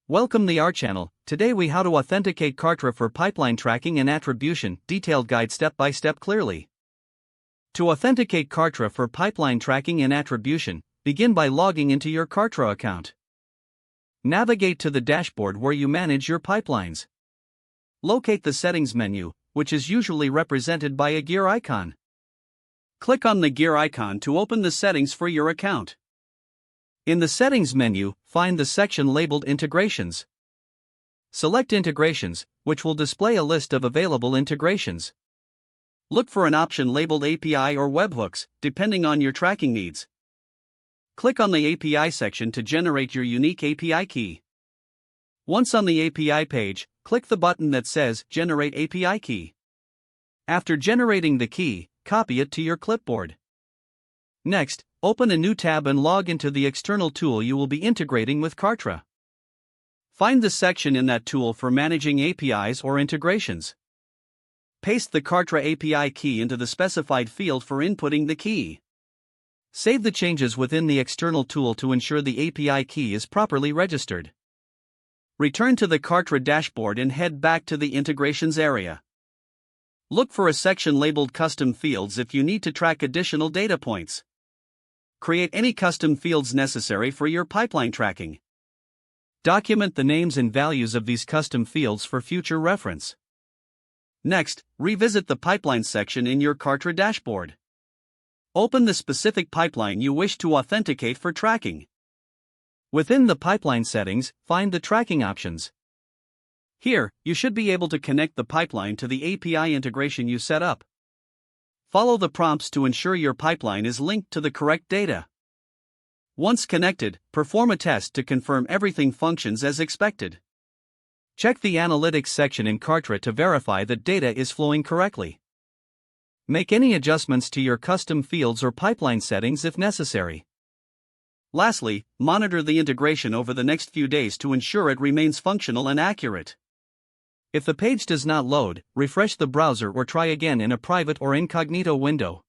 Welcome to our channel. Today we how to authenticate Kartra for pipeline tracking and attribution, detailed guide step by step clearly. To authenticate Kartra for pipeline tracking and attribution, begin by logging into your Kartra account. Navigate to the dashboard where you manage your pipelines. Locate the settings menu, which is usually represented by a gear icon. Click on the gear icon to open the settings for your account. In the Settings menu, find the section labeled Integrations. Select Integrations, which will display a list of available integrations. Look for an option labeled API or webhooks, depending on your tracking needs. Click on the API section to generate your unique API key. Once on the API page, click the button that says Generate API Key. After generating the key, copy it to your clipboard. Next, open a new tab and log into the external tool you will be integrating with Kartra. Find the section in that tool for managing APIs or integrations. Paste the Kartra API key into the specified field for inputting the key. Save the changes within the external tool to ensure the API key is properly registered. Return to the Kartra dashboard and head back to the Integrations area. Look for a section labeled Custom Fields if you need to track additional data points. Create any custom fields necessary for your pipeline tracking. Document the names and values of these custom fields for future reference. Next, revisit the pipeline section in your Kartra dashboard. Open the specific pipeline you wish to authenticate for tracking. Within the pipeline settings, find the tracking options. Here, you should be able to connect the pipeline to the API integration you set up. Follow the prompts to ensure your pipeline is linked to the correct data. Once connected, perform a test to confirm everything functions as expected. Check the Analytics section in Kartra to verify that data is flowing correctly. Make any adjustments to your custom fields or pipeline settings if necessary. Lastly, monitor the integration over the next few days to ensure it remains functional and accurate. If the page does not load, refresh the browser or try again in a private or incognito window.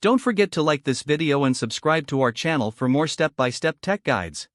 Don't forget to like this video and subscribe to our channel for more step-by-step tech guides.